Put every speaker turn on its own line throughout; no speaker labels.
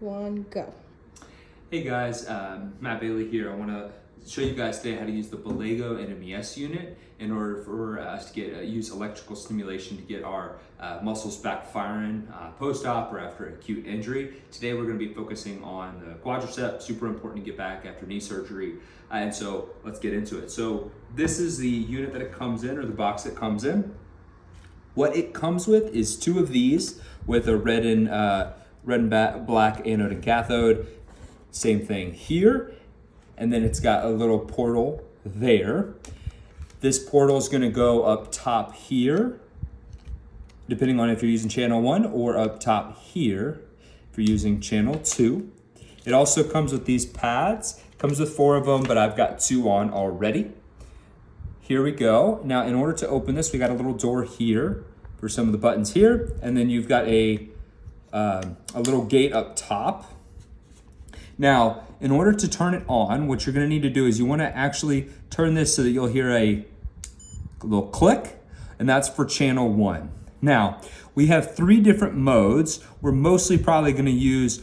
One, go.
Hey guys, Matt Bailey here. I want to show you guys today how to use the Balego NMES unit in order for us to use electrical stimulation to get our muscles back firing post-op or after acute injury. Today we're going to be focusing on the quadricep, super important to get back after knee surgery. And so let's get into it. So this is the unit that it comes in, or the box that comes in. What it comes with is two of these with a red and black anode and cathode. Same thing here. And then it's got a little portal there. This portal is gonna go up top here, depending on if you're using channel 1, or up top here if you're using channel 2. It also comes with these pads. It comes with 4 of them, but I've got 2 on already. Here we go. Now, in order to open this, we got a little door here for some of the buttons here, and then you've got a little gate up top. Now, in order to turn it on, what you're gonna need to do is you wanna actually turn this so that you'll hear a little click, and that's for channel 1. Now, we have 3 different modes. We're mostly probably gonna use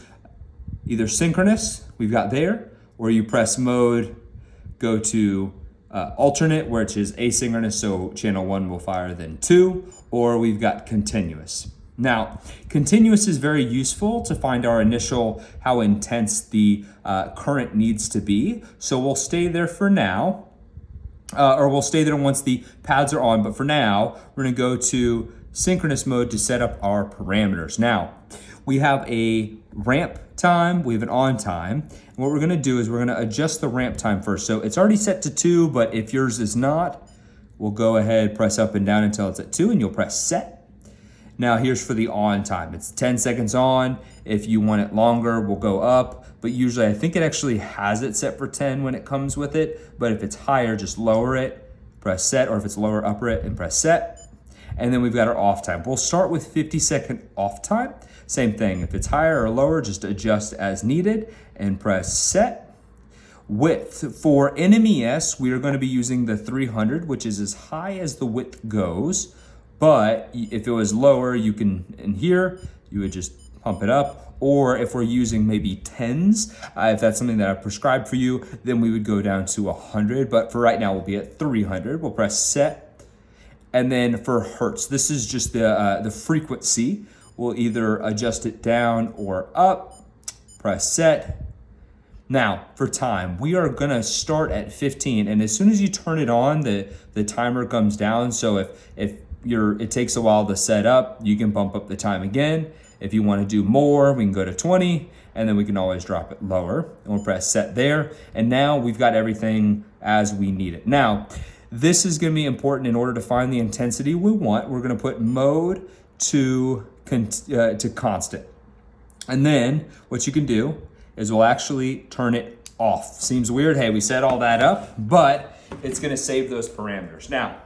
either synchronous, we've got there, or you press mode, go to alternate, which is asynchronous, so channel 1 will fire then 2, or we've got continuous. Now, continuous is very useful to find our initial, how intense the current needs to be. So we'll stay there for now, or we'll stay there once the pads are on. But for now, we're gonna go to synchronous mode to set up our parameters. Now, we have a ramp time, we have an on time. And what we're gonna do is we're gonna adjust the ramp time first. So it's already set to 2, but if yours is not, we'll go ahead, press up and down until it's at 2, and you'll press set. Now here's for the on time. It's 10 seconds on. If you want it longer, we'll go up. But usually I think it actually has it set for 10 when it comes with it. But if it's higher, just lower it, press set, or if it's lower, upper it and press set. And then we've got our off time. We'll start with 50-second off time. Same thing, if it's higher or lower, just adjust as needed and press set. Width, for NMES, we are going to be using the 300, which is as high as the width goes. But if it was lower, you can, in here, you would just pump it up. Or if we're using maybe 10s, if that's something that I prescribed for you, then we would go down to 100. But for right now, we'll be at 300. We'll press set. And then for hertz, this is just the frequency. We'll either adjust it down or up, press set. Now, for time, we are gonna start at 15. And as soon as you turn it on, the timer comes down. So if it takes a while to set up, you can bump up the time again. If you want to do more, we can go to 20, and then we can always drop it lower. And we'll press set there. And now we've got everything as we need it. Now, this is going to be important in order to find the intensity we want. We're going to put mode to constant. And then what you can do is we'll actually turn it off. Seems weird. Hey, we set all that up, but it's going to save those parameters. Now,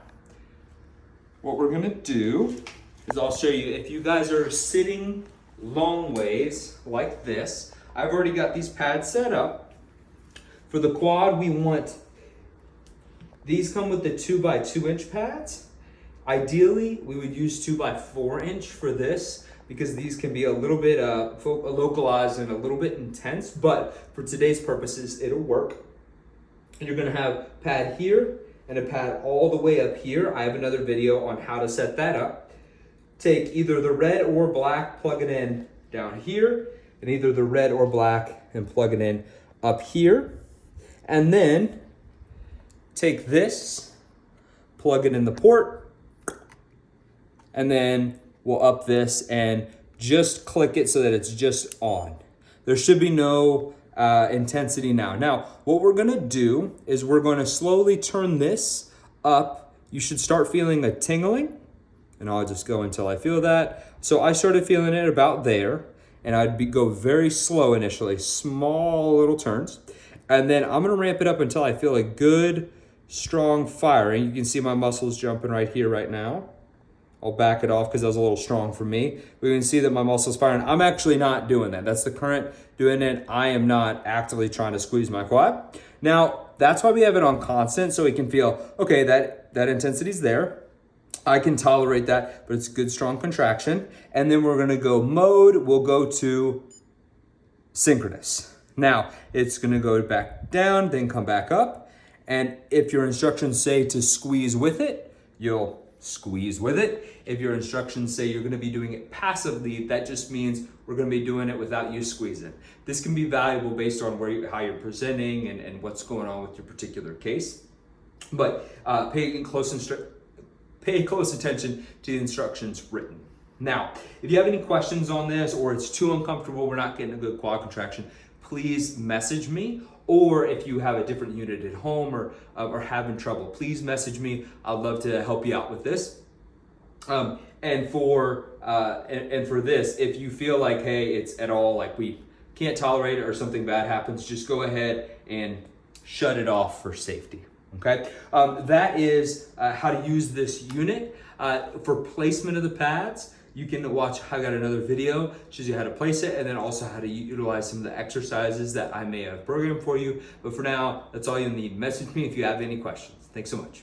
what we're gonna do is I'll show you, if you guys are sitting long ways like this, I've already got these pads set up. For the quad, these come with the 2x2" pads. Ideally, we would use 2x4" for this because these can be a little bit localized and a little bit intense, but for today's purposes, it'll work. And you're gonna have pad here, and a pad all the way up here. I have another video on how to set that up. Take either the red or black, plug it in down here, and either the red or black and plug it in up here. And then take this, plug it in the port, and then we'll up this and just click it so that it's just on. There should be no intensity now. Now, what we're gonna do is we're gonna slowly turn this up. You should start feeling a tingling, and I'll just go until I feel that. So I started feeling it about there, and go very slow initially, small little turns, and then I'm gonna ramp it up until I feel a good, strong firing. You can see my muscles jumping right here, right now. I'll back it off because that was a little strong for me. We can see that my muscles firing. I'm actually not doing that. That's the current doing it. I am not actively trying to squeeze my quad. Now, that's why we have it on constant, so we can feel, okay, that intensity's there. I can tolerate that, but it's good, strong contraction. And then we're gonna go mode. We'll go to synchronous. Now, it's gonna go back down, then come back up. And if your instructions say to squeeze with it, you'll squeeze with it. If your instructions say you're gonna be doing it passively, that just means we're gonna be doing it without you squeezing. This can be valuable based on how you're presenting and what's going on with your particular case. But pay close attention to the instructions written. Now, if you have any questions on this or it's too uncomfortable, we're not getting a good quad contraction, please message me. Or if you have a different unit at home or having trouble, please message me. I'd love to help you out with this. And for this, if you feel like, hey, it's at all like we can't tolerate it or something bad happens, just go ahead and shut it off for safety. Okay, that is how to use this unit. For placement of the pads, you can watch, I got another video, shows you how to place it, and then also how to utilize some of the exercises that I may have programmed for you. But for now, that's all you'll need. Message me if you have any questions. Thanks so much.